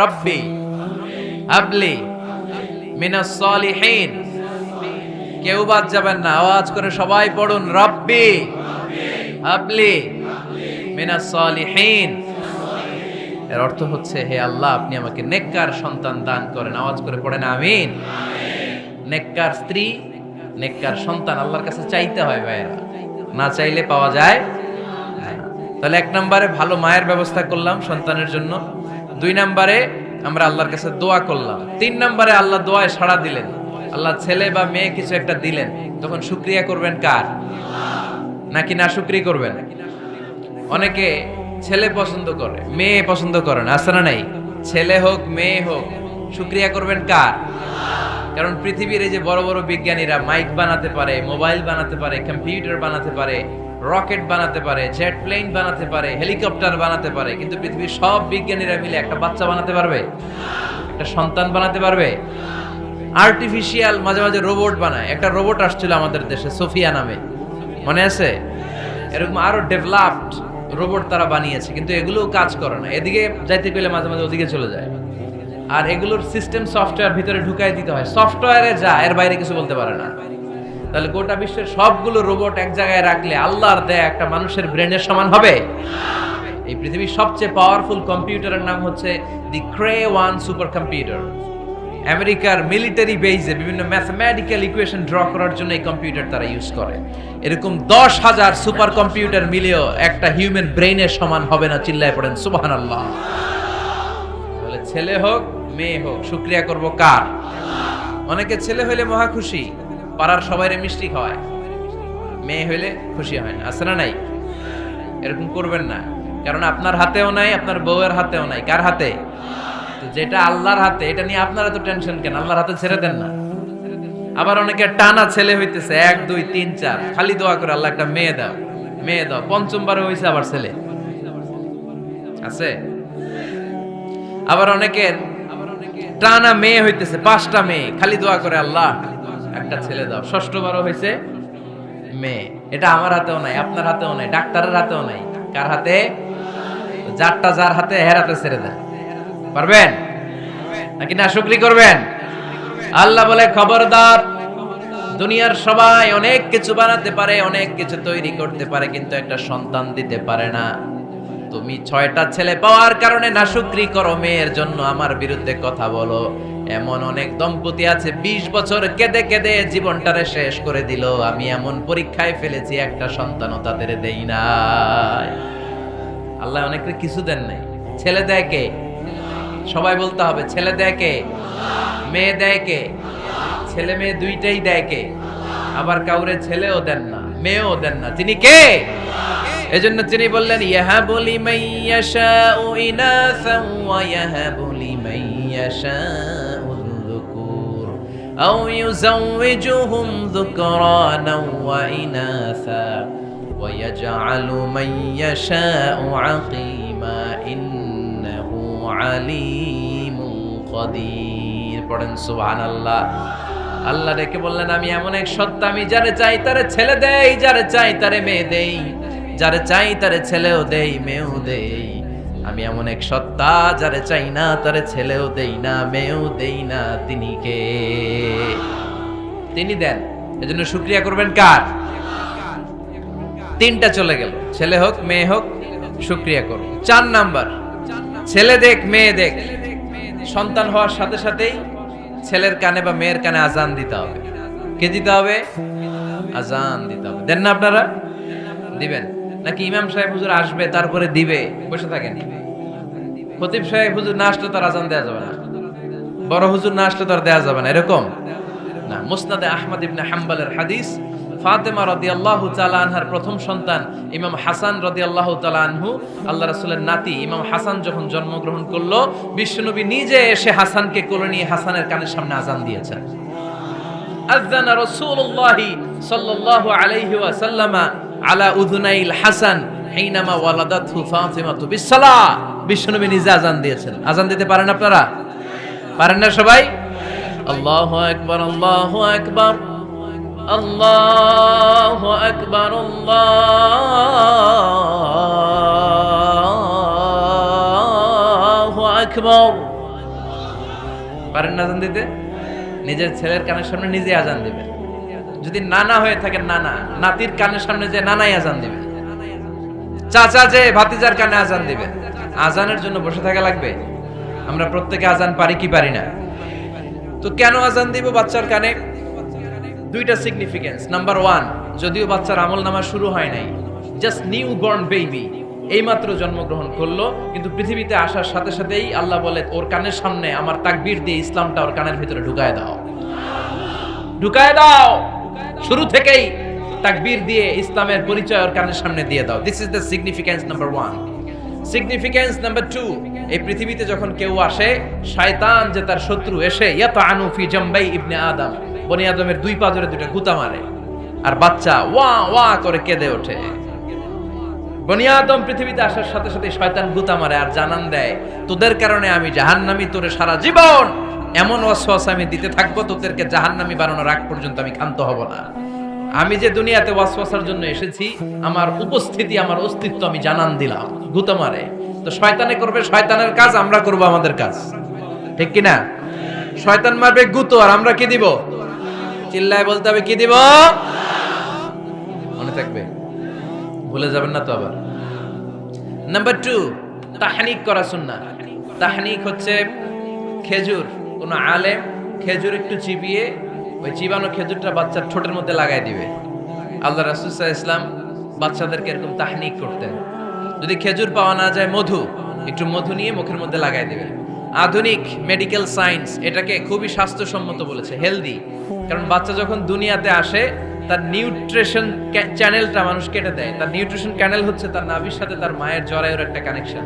রব্বি হাবলি মিনাস সালিহিন। কেউ বাদ যাবেন না, আওয়াজ করে সবাই পড়ুন, রব্বি হাবলি মিনাস সালিহিন। এর অর্থ হচ্ছে, হে আল্লাহ, আপনি আমাকে নেককার সন্তান দান করেন। আওয়াজ করে পড়েন আমিন। নেককার স্ত্রী, নেককার সন্তান আল্লাহর কাছে চাইতে হয় ভাইয়েরা, না চাইলে পাওয়া যায় না। তাহলে এক নম্বরে ভালো মায়ের ব্যবস্থা করলাম সন্তানের জন্য, দুই নম্বরে আমরা আল্লাহর কাছে দোয়া করলাম, তিন নম্বরে আল্লাহ দোয়ায় সাড়া দিলেন, আল্লাহ ছেলে বা মেয়ে কিছু একটা দিলেন, তখন শুকরিয়া করবেন কার? নাকি না শুকরিয়া করবেন? অনেকে ছেলে পছন্দ করে, মেয়ে পছন্দ করে না, আছে না নাই? ছেলে হোক মেয়ে হোক, শুকরিয়া করবেন কার? কারণ পৃথিবীর এই যে বড় বড় বিজ্ঞানীরা মাইক বানাতে পারে, মোবাইল বানাতে পারে, কম্পিউটার বানাতে পারে, রকেট বানাতে পারে, জেট প্লেন বানাতে পারে, হেলিকপ্টার বানাতে পারে, কিন্তু পৃথিবীর সব বিজ্ঞানীরা মিলে একটা বাচ্চা বানাতে পারবে? একটা সন্তান বানাতে পারবে? আর্টিফিশিয়াল মাঝে মাঝে রোবট বানায়। একটা রোবট আসছিল আমাদের দেশে, সোফিয়া নামে, মনে আছে? এরকম আরো ডেভেলপড রোবট তারা বানিয়েছে, কিন্তু এগুলোও কাজ করে না। এদিকে যাইতে গেলে মাঝে মাঝে ওদিকে চলে যায়। আর এগুলোর সিস্টেম সফটওয়্যার ভিতরে ঢুকাই দিতে হয়, সফটওয়্যারে যা, এর বাইরে কিছু বলতে পারে না। তাহলে গোটা বিশ্বের সবগুলো রোবট এক জায়গায় রাখলে আল্লাহর দেয়া একটা মানুষের ব্রেনের সমান হবে? এই পৃথিবীর সবচেয়ে পাওয়ারফুল কম্পিউটারের নাম হচ্ছে দি ক্রে-1 সুপার কম্পিউটার। আমেরিকার মিলিটারি বেইজে বিভিন্ন ম্যাথমেটিক্যাল ইকুয়েশন ড্র করার জন্য এই কম্পিউটার তারা ইউজ করে। এরকম 10,000 সুপার কম্পিউটার মিলেও একটা হিউম্যান ব্রেইনের সমান হবে না। চিল্লায় পড়েন সুবহানাল্লাহ। তাহলে ছেলে হোক মেয়ে হোক, শুকরিয়া করব কার? অনেকে ছেলে হইলে মহা খুশি, পাড়ার সবাইরে মিষ্টি খাওয়ায়, মেয়ে হইলে খুশি হয় না, আছে না নাই? এরকম করবেন না, কারণ আপনার হাতেও নাই, আপনার বউয়ের হাতেও নাই। কার হাতে? যেটা আল্লাহর হাতে, এটা নিয়ে আপনারা তো টেনশন কেন? আল্লাহর হাতে ছেড়ে দেন না। আবার অনেকে টানা ছেলে হইতেছে, 1 2 3 4, খালি দোয়া করে আল্লাহ একটা মেয়ে দাও, মেয়ে দাও। পঞ্চমবারে হইছে আবার ছেলে, আছে? আবার অনেকের টানা মেয়ে হইতেছে, 5টা মেয়ে, খালি দোয়া করে আল্লাহ একটা ছেলে দাও। ষষ্ঠবারও হইছে মেয়ে। এটা আমার হাতেও নাই, আপনার হাতেও নাই, ডাক্তারের হাতেও নাই। কার হাতে? যারটা যার হাতে, হের হাতে ছেড়ে দেন। পারবেন নাকি না শুকরি করবেন? আল্লাহ বলে, খবরদার, দুনিয়ার সবাই অনেক কিছু বানাতে পারে, অনেক কিছু তৈরি করতে পারে, কিন্তু একটা সন্তান দিতে পারে না। তুমি 6টা ছেলে পাওয়ার কারণে না শুকরি করো, মেয়ের জন্য আমার বিরুদ্ধে কথা বলো। এমন অনেক দম্পতি আছে 20 বছর কেঁদে কেঁদে জীবনটারে শেষ করে দিল। আমি এমন পরীক্ষায় ফেলেছি, একটা সন্তানও তাদের দেই নাই। আল্লাহ অনেকে কিছু দেন নাই। ছেলে দেয় কে? সবাই বলতে হবে, ছেলে দেয় কে? মেয়ে দেয় কে? ছেলে মেয়ে দুইটাই দেয় কে? আবার কাউরে ছেলেও দেন না, মেয়েও দেন না, তিনি কে? এজন্য তিনি বললেন, ইয়াহাবু লিমান ইয়াশাউ ইনাসান ওয়া ইয়াহাবু লিমান ইয়াশাউ যুকুর আও ইউযাওয়িজুহুম যুকরানান ওয়া ইনাসা ওয়া ইয়াজআলু মান ইয়াশাউ আকীমা ইন্নাহু আলীমুন কাদির। পড়েন সুবহানাল্লাহ। আল্লাহ ডেকে বললেন, আমি এমন এক সত্তা, আমি যারে চাই তারে ছেলে দেই, যারে চাই তারে মেয়ে দেই, যারে চাই তারে ছেলেও দেই, মেয়েও দেই। আমি এমন এক সত্তা, যারে চাই না তারে ছেলেও দেই না, মেয়েও দেই না। তিনি কে? তিনি দেন। এজন্য শুকরিয়া করবেন কার? 3টা চলে গেল, ছেলে হোক মেয়ে হোক, শুকরিয়া করো। 4 নাম্বার, ছেলে দেখ মেয়ে দেখ, সন্তান হওয়ার সাথে সাথেই ছেলের কানে বা মেয়ের কানে আজান দিতে হবে। কে দিতে হবে? আজান দিতে হবে। দেন না আপনারা? দিবেন নাকি ইমাম সাহেব হুজুর আসবে তারপরে দিবে? বসে থাকেন। খতিব সাহেব হুজুর না আসলে তার আজান দেওয়া যাবে না, বড় হুজুর না আসলে তার দেওয়া যাবে না, এরকম না। মুসনাদে আহমদ ইবনে হাম্বলের হাদিস, ফাতেমা রাদিয়াল্লাহু তাআলা আনহার প্রথম সন্তান ইমাম হাসান রাদিয়াল্লাহু তাআলা আনহু, আল্লাহ রাসূলের নাতি ইমাম হাসান যখন জন্মগ্রহণ করলো, বিশ্বনবী নিজে এসে হাসানকে কোলে নিয়ে হাসানের কানের সামনে আজান দিয়েছেন। আযানা রাসূলুল্লাহ সাল্লাল্লাহু আলাইহি ওয়াসাল্লাম আলা উযুনাইল হাসান হিনামা ওয়ালাদাতহু ফাতিমাতু বিসসালাহ। বিশ্বনবী নিজে আজান দিয়েছেন। আজান দিতে পারেন আপনারা? পারেন না সবাই? আল্লাহু আকবার, আল্লাহু আকবার, আল্লাহু আকবার, আল্লাহু আকবার। পারেন না আজান দিতে? নিজের ছেলের কানের সামনে নিজে আজান দিবেন। যদি নানা হয়ে থাকেন নানা, নাতির কানের সামনে যে নানাই আজান দিবেন। চাচা যে ভাতিজার কানে আজান দিবেন। আজানের জন্য বসে থাকা লাগবে? আমরা প্রত্যেকে আজান পারি কি পারি না? তো কেন আজান দিব বাচ্চার কানে? দুইটা সিগনিফিকেন্স। নাম্বার 1, যদিও বাচ্চার আমল নামা শুরু হয় নাই, জাস্ট নিউ বর্ন বেবি, এইমাত্র জন্মগ্রহণ করলো, কিন্তু পৃথিবীতে আসার সাথে সাথেই আল্লাহ বলে ওর কানের সামনে আমার তাকবীর দিয়ে ইসলামটা ওর কানের ভিতরে ঢুকায় দাও, ঢুকায় দাও। শুরু থেকেই তাকবীর দিয়ে ইসলামের পরিচয় ওর কানের সামনে দিয়ে দাও। This is the significance number 1। Significance number 2, এই পৃথিবীতে যখন কেউ আসে, শয়তান যে তার শত্রু এসে ইয়াতাআনু ফি জামবাই ইবনে আদম, বনি আদমের দুই পা ধরে দুইটা গুতা মারে, আর বাচ্চা ওয়া ওয়া করে কেঁদে ওঠে। বনি আদম পৃথিবীতে আসার সাথে সাথে শয়তান গুতা মারে আর জানান দেয়, তোদের কারণে আমি জাহান্নামী, তোরে সারা জীবন এমন ওয়াসওয়াসা আমি দিতে থাকবো, তোদেরকে জাহান্নামী বানানোর আগ পর্যন্ত আমি ক্ষান্ত হব না। আমি যে দুনিয়াতে ওয়াসওয়াসার জন্য এসেছি, আমার উপস্থিতি, আমার অস্তিত্ব আমি জানান দিলাম। গুতা মারে তো শয়তানে করবে শয়তানের কাজ, আমরা করব আমাদের কাজ, ঠিক কি না? শয়তান মারবে গুতো, আর আমরা কি দিব? চিল্লায় বলতে হবে কি দিব? মনে থাকবে, ভুলে যাবেন না তো আবার। নাম্বার 2, তাহনিক করা সুন্নাহ। তাহনিক হচ্ছে খেজুর, কোন আলেম খেজুর একটু চিবিয়ে ওই চিবানো খেজুরটা বাচ্চার ঠোঁটের মধ্যে লাগাই দিবে। আল্লাহ রাসূল সাল্লাল্লাহু আলাইহি ওয়াসাল্লাম বাচ্চাদেরকে এরকম তাহনিক করতেন। যদি খেজুর পাওয়া না যায়, একটু মধু নিয়ে মুখের মধ্যে লাগাই দিবেন। আধুনিক মেডিকেল সায়েন্স এটাকে খুবই স্বাস্থ্যসম্মত বলেছে, হেলদি। কারণ বাচ্চা যখন দুনিয়াতে আসে, তার নিউট্রিশন চ্যানেলটা মানুষ কেটে দেয়। তার নিউট্রিশন চ্যানেল হচ্ছে তার নাভির সাথে তার মায়ের জরায়ুর একটা কানেকশন।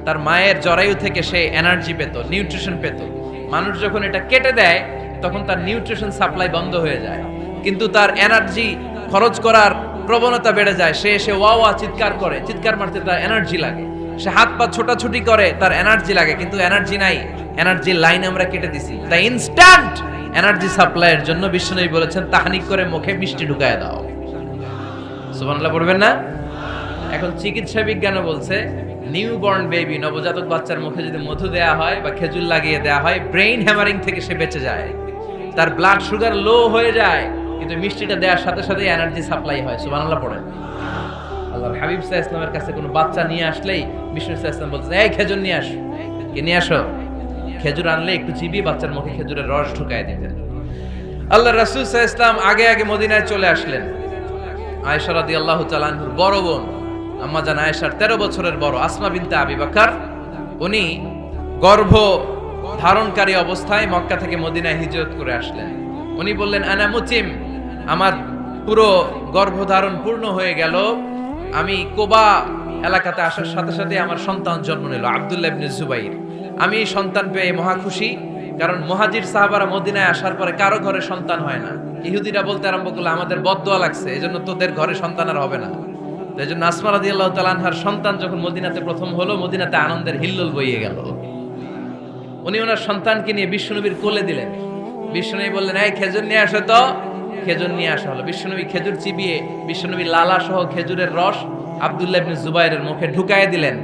তার মায়ের জরায়ু থেকে সে এনার্জি পেত, নিউট্রিশন পেত। মানুষ যখন এটা কেটে দেয়, তখন তার নিউট্রিশন সাপ্লাই বন্ধ হয়ে যায়, কিন্তু তার এনার্জি খরচ করার প্রবণতা বেড়ে যায়। সে এসে ওয়া ওয়া চিৎকার করে, চিৎকার মারতে তার এনার্জি লাগে। সে হাত পা ছোটাছুটি করে, তার এনার্জি লাগে, কিন্তু এনার্জি নাই। এনার্জির লাইন আমরা কেটে দিছি। তাই ইনস্ট্যান্ট এনার্জি সাপ্লাইয়ের জন্য বিশ্বনবী বলেছেন, তাহনিক করে মুখে মিষ্টি ঢুকায় দাও। সুবহানাল্লাহ পড়বেন না? এখন চিকিৎসা বিজ্ঞানও বলছে, নিউবর্ন বেবি, নবজাতক বাচ্চার মুখে যদি মধু দেয়া হয় বা খেজুর লাগিয়ে দেয়া হয়, ব্রেইন হ্যামারিং থেকে সে বেঁচে যায়। তার ব্লাড সুগার লো হয়ে যায়, কিন্তু মিষ্টিটা দেওয়ার সাথে সাথে এনার্জি সাপ্লাই হয়। সুবহানাল্লাহ পড়েন। আল্লাহর হাবিব সাল্লাল্লাহু আলাইহি ওয়াসাল্লামের কাছে কোনো বাচ্চা নিয়ে আসলেই বিষ্ণু সাল্লাল্লাহু আলাইহি ওয়াসাল্লাম বলতেন, এই খেজুর নিয়ে আসো। কে নিয়ে আসো? খেজুর আনলে একটু চিবিয়ে বাচ্চার মুখে খেজুরের রস ঢুকায় দিতেন। আল্লাহর রাসূল সাল্লাল্লাহু আলাইহি ওয়াসাল্লাম আগে আগে মদিনায় চলে আসলেন। আয়েশা রাদিয়াল্লাহু তাআলা আনহুর বড় বোন, আম্মা জান আয়েশার 13 বছরের বড় আসমা বিনতে আবি বকর, উনি গর্ভ ধারণকারী অবস্থায় মক্কা থেকে মদিনায় হিজরত করে আসলেন। উনি বললেন, আনা মুতিম, আমার পুরো গর্ভধারণ পূর্ণ হয়ে গেল। আমি কোবা এলাকাতে আসার সাথে সাথে আমার সন্তান জন্ম নিল, আব্দুল্লাহ ইবনে জুবাইর। আমি সন্তান পেয়ে মহা খুশি, কারণ মুহাজির সাহাবারা মদিনায় আসার পরে কারো ঘরে সন্তান হয় না। ইহুদিরা বলতে আরম্ভ করলো, আমাদের বদদোয়া লাগছে, এজন্য তোদের ঘরে সন্তান আর হবে না। এই জন্য আসমা রাদিয়াল্লাহু তাআলা আনহার সন্তান যখন মদিনাতে প্রথম হলো, মদিনাতে আনন্দের হিল্লোল বইয়ে গেল। উনি ওনার সন্তানকে নিয়ে বিশ্বনবীর কোলে দিলেন। বিশ্বনবী বললেন, এই খেজুর নিয়ে আসো তো। খেজুর নিয়ে আসা হলো। বিশ্বনবী খেজুর চিবিয়ে বিশ্বনবীর লালা সহ খেজুরের রস আব্দুল্লাহ ইবনে জুবাইরের মুখে ঢুকায় দিলেন।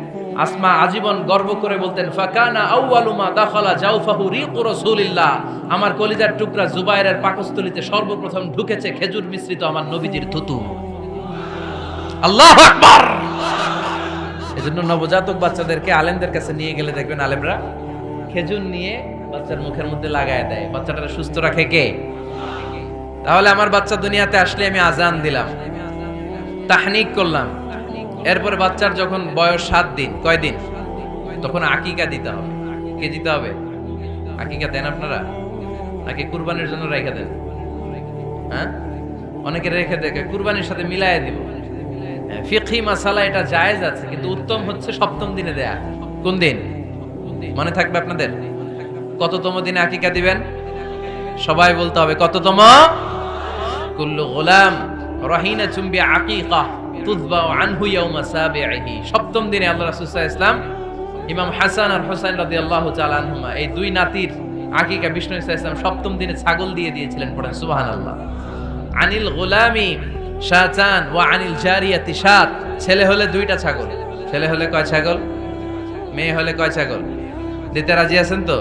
আসমা আজীবন গর্ব করে বলতেন, ফাকানা আউয়ালু মা দাখালা জাওফাহু রিকু রাসূলিল্লাহ, আমার কলিজার টুকরা জুবাইরের পাকস্থলীতে সর্বপ্রথম ঢুকেছে খেজুর মিশ্রিত আমার নবীজির থুতু। আল্লাহু আকবার। এজন্য নবজাতক বাচ্চাদেরকে আলেমদের কাছে নিয়ে গেলে দেখবেন আলেমরা খেজুর নিয়ে বাচ্চার মুখের মধ্যে লাগায় দেয়। বাচ্চাটাকে সুস্থ রাখে কে? তাহলে আমার বাচ্চা দুনিয়াতে আসলে আমি আজান দিলাম, তাহনিক করলাম, এরপরে বাচ্চার যখন বয়স 7 দিন, কয় দিন, তখন আকিকা দিতে হবে। কে দিতে হবে? আকিকা দেন আপনারা নাকি কুরবানির জন্য রেখে দেন? হ্যাঁ, অনেকে রেখে দেখে কুরবানির সাথে মিলায়ে দিব। ফিকহি মাসালা এটা জায়েজ আছে, কিন্তু উত্তম হচ্ছে 7ম দিনে দেয়া। কোন দিন মনে থাকবে আপনাদের? কততম দিনে আকিকা দিবেন? সবাই বলতে হবে কততম? কুল্লু গোলাম রাহিনাতুম বিআকিকা তুযবাউ আনহু ইয়াওমা সাবিহি। 7ম দিনে আল্লাহ রাসূল সাল্লাল্লাহু আলাইহি ওয়াসাল্লাম ইমাম হাসান আর হুসাইন রাদিয়াল্লাহু তাআলা আনহুমা, এই দুই নাতির আকিকা বিষ্ণু সাল্লাল্লাহু আলাইহি ওয়াসাল্লাম 7ম দিনে ছাগল দিয়ে দিয়েছিলেন। পড়েন সুবহানাল্লাহ। আনিল গোলামি শাতান ওয়া আনিল জারিয়াতি শাত। ছেলে হলে 2টা ছাগল। ছেলে হলে কয় ছাগল? মেয়ে হলে কয় ছাগল? দিতে রাজি আছেন তো?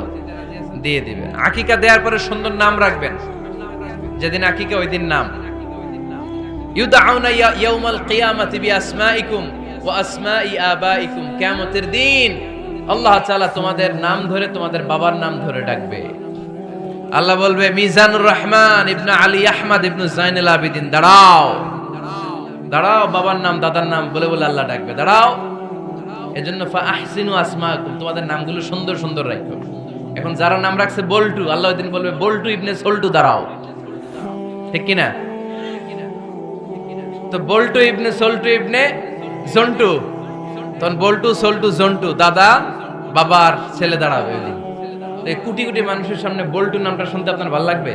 দিয়ে দিবেন। আকিকা দেওয়ার পরে সুন্দর নাম রাখবেন, যেদিন আকিকা ওই দিন নাম। ইউদাউনা ইয়াউমাল কিয়ামাতি বিআসমাইকুম ওয়া আসমাই আবাইকুম, কিয়ামতের দিন আল্লাহ তাআলা তোমাদের নাম ধরে তোমাদের বাবার নাম ধরে ডাকবে। আল্লাহ বলবে মিজানুর রহমান ইবনে আলী আহমদ ইবনে জাইনুল আবিদিন, দাঁড়াও দাঁড়াও, বাবার নাম দাদার নাম বলে বলে আল্লাহ ডাকবে, দাঁড়াও। এজন্য ফা আহসিনু আসমাকুম, তোমাদের নামগুলো সুন্দর সুন্দর রাখো। এখন যারা নাম রাখছে বল্টু, আল্লাহ ওই দিন বলবে বল্টু ইবনে সল্টু, দাঁড়াও। ঠিক কিনা? তো বল্টু ইবনে সল্টু ইবনে জন্টু, তখন বল্টু সল্টু জন্টু, দাদা বাবার ছেলে দাঁড়াবে ওই দিন। এই কোটি কোটি মানুষের সামনে বল্টু নামটা শুনতে আপনার ভালো লাগবে?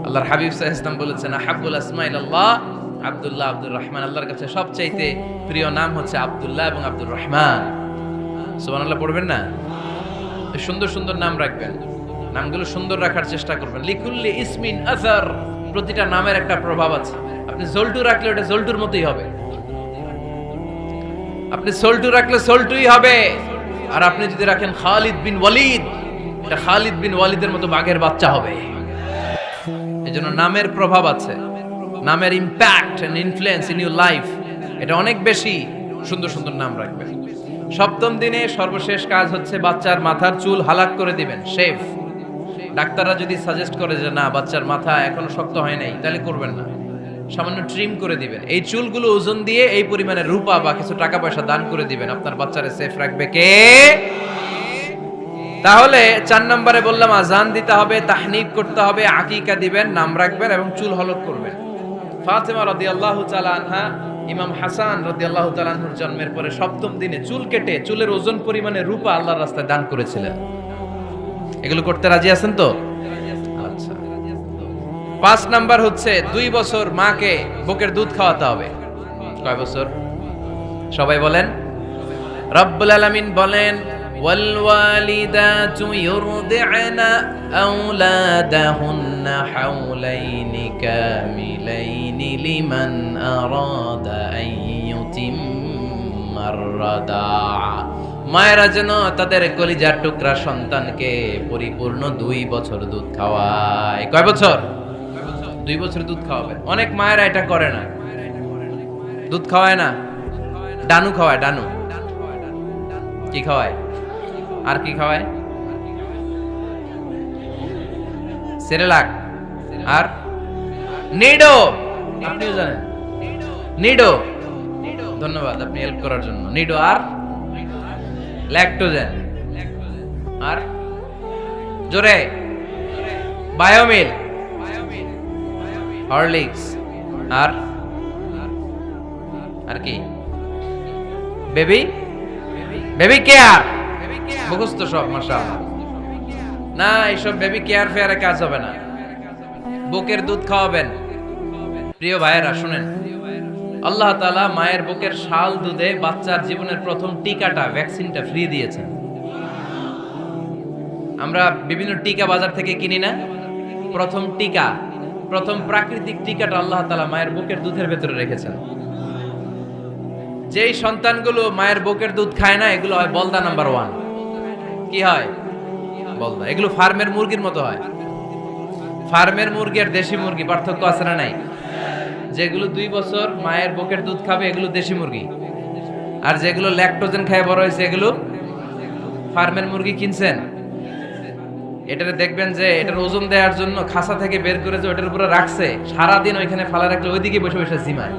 আল্লাহর হাবিব সাল্লাল্লাহু আলাইহি ওয়াসাল্লাম বলেছেন আহাব্বুল আসমাইল্লাহ আব্দুল্লাহ আব্দুর রহমান, আল্লাহর কাছে সবচাইতে প্রিয় নাম হচ্ছে আব্দুল্লাহ এবং আব্দুর রহমান। সুবহানাল্লাহ পড়বেন না? সুন্দর সুন্দর নাম রাখবেন, নামগুলো সুন্দর রাখার চেষ্টা করবেন। লিকুল্লি ইসমিন আসার, প্রতিটা নামের একটা প্রভাব আছে। আপনি জল্টু রাখলে ওটা জল্টুর মতোই হবে, আপনি সল্টু রাখলে সল্টুই হবে। আর আপনি যদি রাখেন খালিদ বিন ওয়ালিদ, এটা খালিদ বিন ওয়ালিদের মতো বাঘের বাচ্চা হবে। এজন্য নামের প্রভাব আছে, নামের impact and influence in your life এটা অনেক বেশি। সুন্দর সুন্দর নাম রাখবেন। সপ্তম দিনে সর্বশেষ কাজ হচ্ছে বাচ্চার মাথার চুল হালাক করে দিবেন, শেভ। ডাক্তাররা যদি সাজেস্ট করে যে না বাচ্চার মাথা এখনো শক্ত হয় নাই, তাহলে করবেন না, সামান্য ট্রিম করে দিবেন। এই চুলগুলো ওজন দিয়ে এই পরিমাণে রূপা বা কিছু টাকা পয়সা দান করে দিবেন। আপনার বাচ্চারে সেফ রাখবে কে? তাহলে 4 নম্বরে বললাম আজান দিতে হবে, তাহনিক করতে হবে, আকিকা দিবেন, নাম রাখবেন এবং চুল হলক করবেন। ফাতেমা রাদিয়াল্লাহু তাআলা আনহা ইমাম হাসান রাদিয়াল্লাহু তাআলা আনহুর জন্মের পরে 7ম দিনে চুল কেটে চুলের ওজন পরিমাণে রূপা আল্লাহর রাস্তায় দান করেছিলেন। এগুলো করতে রাজি আছেন তো? আচ্ছা। 5 নাম্বার হচ্ছে 2 বছর মাকে বুকের দুধ খাওয়াতে হবে। কয় বছর? সবাই বলেন। রব্বুল আলামিন বলেন ওয়াল ওয়ালিদাতু ইউরদি'না আওলাদাহুন্না হাওলাইনি কামিলাইনি লিমান আরাদা আন ইউতিম্মার রাদা'a। মায়েরা যেন তাদের কলিজার টুকরা সন্তানকে পরিপূর্ণ 2 বছর দুধ খাওয়ায়। কয় বছর? 2 বছর দুধ খাওয়াবেন। অনেক মায়েরা এটা করে না, দুধ খাওয়ায় না, ডানু খাওয়ায়। ডানু কি খাওয়ায়? আর কি খাওয়ায়? সেরেলাক আর নিডো। আপনিও জানেন নিডো? ধন্যবাদ আপনি হেল্প করার জন্য। নিডো আর ল্যাকটোজেন আর জোরে বায়োমিল, হরলিক্স আর আর কি? Baby baby care. মুখস্থ সব মাশাআল্লাহ। না এইসব বেবি কেয়ার ফেয়ারে কাজ হবে না, বুকের দুধ খাওয়াবেন। প্রিয় ভাইয়েরা শুনেন, আল্লাহ তাআলা মায়ের বুকের শাল দুধে বাচ্চার জীবনের প্রথম টিকাটা, ভ্যাকসিনটা ফ্রি দিয়েছেন। আমরা বিভিন্ন টিকা বাজার থেকে কিনি না, প্রথম টিকা, প্রথম প্রাকৃতিক টিকাটা আল্লাহ তাআলা মায়ের বুকের দুধের ভেতরে রেখেছেন। যেই সন্তানগুলো মায়ের বুকের দুধ খায় না, এগুলো হয় বলদা নাম্বার 1। কি হয়? বলদা। এগুলো ফার্মের মুরগির মতো হয়। ফার্মের মুরগি আর দেশি মুরগি পার্থক্য আছে না নাই? যেগুলো 2 বছর মায়ের বুকের দুধ খাবে এগুলো দেশি মুরগি, আর যেগুলো ল্যাকটোজেন খায় বড় হয়েছে এগুলো ফার্মের মুরগি। কিনছেন? এটারে দেখবেন যে এটার ওজন দেওয়ার জন্য খাসা থেকে বের করে যে ওটার উপরে রাখছে, সারাদিন ওইখানে ফালা রাখলে ওইদিকে বসে বসে জিমায়,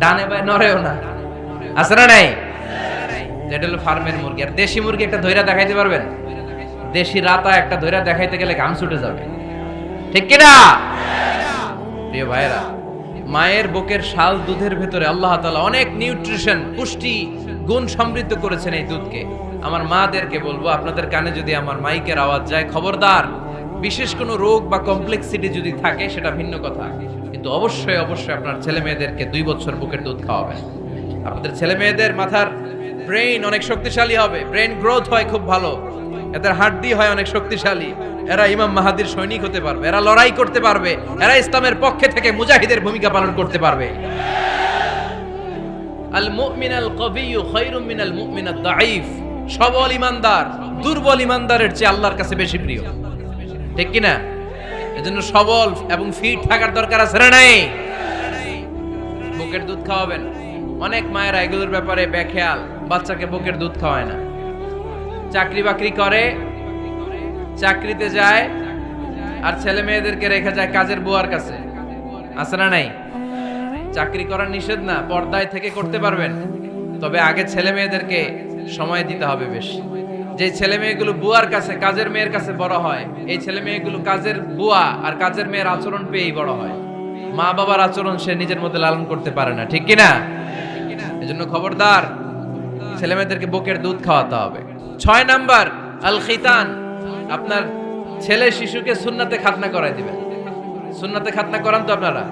ডানে বাই নড়েও না। আছে না নাই? এটা হলো ফার্মের মুরগি। আর দেশি মুরগি একটা ধইরা দেখাইতে পারবেন? দেশি রাতা একটা ধইরা দেখাইতে গেলে ঘাম ছুটে যাবে, ঠিক কিনা? প্রিয় ভাইরা, মায়ের বুকের শাল দুধের ভেতরে আল্লাহ তাআলা অনেক নিউট্রিশন, পুষ্টি গুণ সমৃদ্ধ করেছেন এই দুধকে। আমার মাদেরকে বলবো, আপনাদের কানে যদি আমার মাইকের আওয়াজ যায়, খবরদার, বিশেষ কোনো রোগ বা কমপ্লেক্সিটি যদি থাকে সেটা ভিন্ন কথা, কিন্তু অবশ্যই অবশ্যই আপনার ছেলে মেয়েদেরকে 2 বছর বুকের দুধ খাওয়াবেন। আপনাদের ছেলে মেয়েদের মাথার ব্রেইন অনেক শক্তিশালী হবে, ব্রেইন গ্রোথ হয় খুব ভালো, এদের হাড্ডি হয় অনেক শক্তিশালী। এরা ইমাম মাহাদির সৈনিক হতে পারবে, এরা লড়াই করতে পারবে, এরা ইসলামের পক্ষে থেকে মুজাহিদের ভূমিকা পালন করতে পারবে। আল মুমিন আল কবিয়্যু খায়রুম মিনাল মুমিন আদ দাঈফ। সবল ইমানদার দুর্বল ইমানদারের চেয়ে আল্লাহর কাছে বেশি প্রিয়, ঠিক কিনা? এজন্য সবল এবং ফিট থাকার দরকার আছে না নাই? বুকের দুধ খাওয়াবেন। অনেক মায়েরা এগুলোর ব্যাপারে বেখেয়াল, বাচ্চাকে বুকের দুধ খাওয়ায় না। চাকরি বাকরি করে, চাকরিতে যায়, আর ছেলে মেয়েদেরকে রেখে যায় কাজের বুয়ার কাছে, আছে না নাই? চাকরি করা নিষেধ না, পর্দায় থেকে করতে পারবেন, তবে আগে ছেলে মেয়েদেরকে সময় দিতে হবে বেশি। যে ছেলে মেয়েগুলো বুয়ার কাছে, কাজের মেয়ের কাছে বড় হয়, এই ছেলে মেয়েগুলো কাজের বুয়া আর কাজের মেয়ের আচরণ পেয়েই বড় হয়। মা বাবার আচরণ সে নিজের মধ্যে লালন করতে পারে না, ঠিক কিনা? এজন্য খবরদার, ছেলে মেয়েদেরকে বুকের দুধ খাওয়াতে হবে। 6 নাম্বার আল খিতান, আপনার ছেলে শিশুকে সুন্নাতে খাতনা করাই দিবেন। সুন্নাতে খাতনা করান তো আপনারা?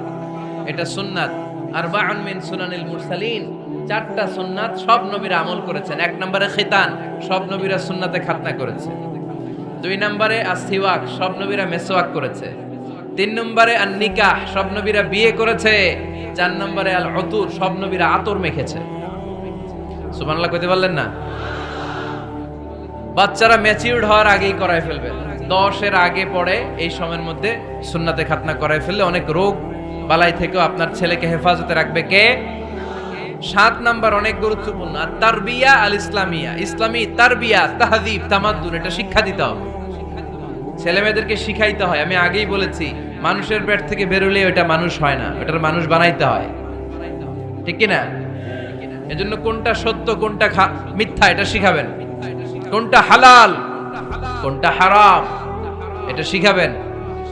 এটা সুন্নাত। আরবাউন মিন সুনানিল মুরসালিন, 4টা সুন্নাত সব নবীরা আমল করেছেন। 1 নম্বরে খিতান, সব নবীরা সুন্নাতে খাতনা করেছে। 2 নম্বরে আসিওয়াক, সব নবীরা মেসওয়াক করেছে। 3 নম্বরে আন নিকাহ, সব নবীরা বিয়ে করেছে। 4 নম্বরে আল উতুর, সব নবীরা আতর মেখেছে। সুবহানাল্লাহ কইতে পারলেন না? বাচ্চারা ম্যাচিউরড হওয়ার আগেই করায় ফেলবেন। 10 এর আগে পড়ে এই সময়ের মধ্যে সুন্নাতে খাতনা করায় ফেললে অনেক রোগ বালাই থেকেও আপনার ছেলেকে হেফাজতে রাখবে কে? 7 নাম্বার অনেক গুরুত্বপূর্ণ, আর তারবিয়া আল ইসলামিয়া, ইসলামী তারবিয়া, তাহযীব, তামাদ্দুন, এটা শিক্ষা দিতে হবে। ছেলে মেয়েদেরকে শিখাইতে হয়। আমি আগেই বলেছি, মানুষের পেট থেকে বেরোলে ওটা মানুষ হয় না, ওটার মানুষ বানাইতে হয়, ঠিক কি না? এজন্য কোনটা সত্য কোনটা মিথ্যা এটা শিখাবেন, কোনটা হালাল কোনটা হারাম এটা শিখাবেন।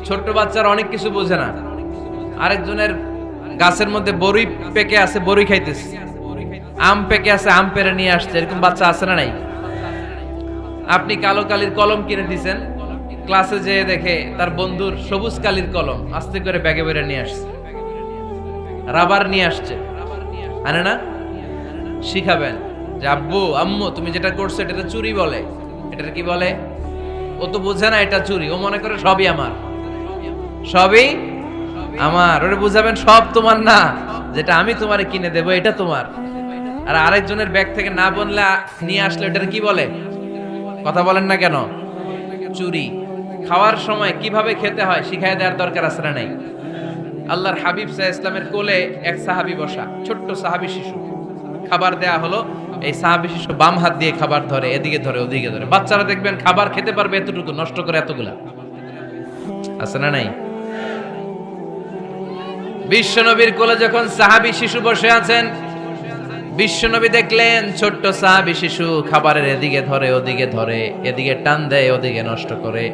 ছোট্ট বাচ্চারা অনেক কিছু বোঝে না। আরেকজনের গাছের মধ্যে বড়ই পেকে আছে, বড়ই খাইতেছে, আম পেকে আছে, আম পেরে নিয়ে আসছে, এরকম বাচ্চা আছে না নাই? আপনি কালো কালির কলম কিনে দিয়েছেন, ক্লাসে যেয়ে দেখে তার বন্ধুর সবুজ কালির কলম আস্তে করে ব্যাগে বেরে নিয়ে আসছে, রাবার নিয়ে আসছে, আনে না? শিখাবেন যে আব্বু আম্মু তুমি যেটা করছো এটা চুরি বলে, এটা কি বলে? ও তো বোঝে না এটা চুরি, ও মনে করে সবই আমার, সবই আমার। ওরে বুঝাবেন সব তোমার না, যেটা আমি তোমারে কিনে দেবো এটা তোমার। আর আরেকজনের ব্যাগ থেকে না বললে নিয়ে আসলে এটার কি বলে? কথা বলেন না কেন? চুরি। খাওয়ার সময় কিভাবে খেতে হয় শিখাই দেওয়ার দরকার আছে না নাই? আল্লাহর হাবিব সাল্লাল্লাহু আলাইহি ওয়াসাল্লামের কোলে এক সাহাবী বসা, ছোট্ট সাহাবী শিশু, খাবার দেয়া হলো। এই সাহাবী শিশু বাম হাত দিয়ে খাবার ধরে, এদিকে ধরে ওদিকে ধরে। বাচ্চারা দেখবেন খাবার খেতে পারবে এতটুকু, নষ্ট করে এতগুলা, আছে না নাই? বিশ্বনবীর কোলে যখন সাহাবী শিশু বসে আছেন, বিশ্বনবী দেখলেন ছোট্ট সাহাবী শিশু খাবারের এদিকে ধরে ওদিকে ধরে, এদিকে টান দেয় ওদিকে নষ্ট করে।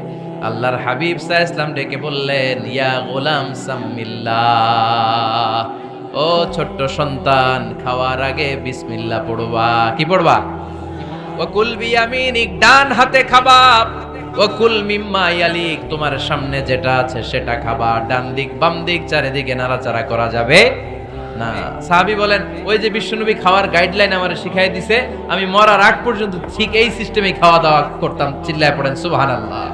আল্লাহর হাবিব সাল্লাল্লাহু আলাইহি ওয়াসাল্লাম ডেকে বললেন, ইয়া গোলাম সাম্মিল্লাহ, ও ছোট্ট সন্তান, খাওয়ার আগে বিসমিল্লাহ পড়বা। কি পড়বা? ওয়াকুল বিয়ামিনিক, ডান হাতে খাবা। ওয়াকুল মিম্মা ইয়ালিক, তোমার সামনে যেটা আছে সেটা খাবা। ডান দিক বাম দিক চারিদিকে নাড়াচাড়া করা যাবে না। সাহাবী বলেন, ওই যে বিশ্বনবী খাওয়ার গাইডলাইন আমারে শিখাই দিছে, আমি মরার আগ পর্যন্ত ঠিক এই সিস্টেমেই খাওয়া দাওয়া করতাম। চিল্লায় পড়েন সুবহানাল্লাহ।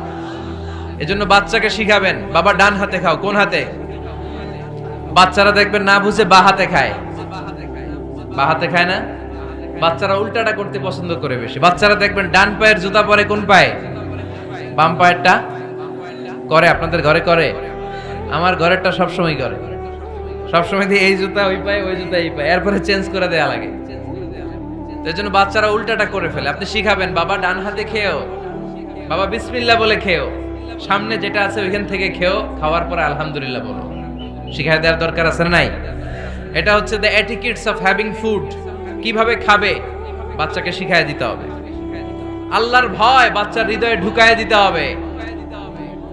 এজন্য বাচ্চাকে শিখাবেন, বাবা ডান হাতে খাও। কোন হাতে? বাচ্চারা দেখবেন না বুঝে বা হাতে খায়, বা হাতে খায় না। বাচ্চারা উল্টাটা করতে পছন্দ করে বেশি। বাচ্চারা দেখবেন ডান পায়ের জুতা পরে কোন পায়ে? বাম পায়েরটা করে। আপনাদের ঘরে করে? আমার ঘরেরটা সবসময় করে, সবসময় দিয়ে এই জুতা ওই পায়ে, ওই জুতা এই পায়ে, এরপরে চেঞ্জ করে দেয়া লাগে। এর জন্য বাচ্চারা উল্টাটা করে ফেলে। আপনি শিখাবেন, বাবা ডান হাতে খেও, বাবা বিসমিল্লাহ বলে খেও, সামনে যেটা আছে ওইখান থেকে খেও, খাওয়ার পরে আলহামদুলিল্লাহ বলো। শিখাই দেওয়ার দরকার আছে না নাই? এটা হচ্ছে the etiquettes of having food. কিভাবে খাবে বাচ্চাকে শিখাই দিতে হবে। আল্লাহর ভয় বাচ্চার হৃদয়ে ঢুকায় দিতে হবে।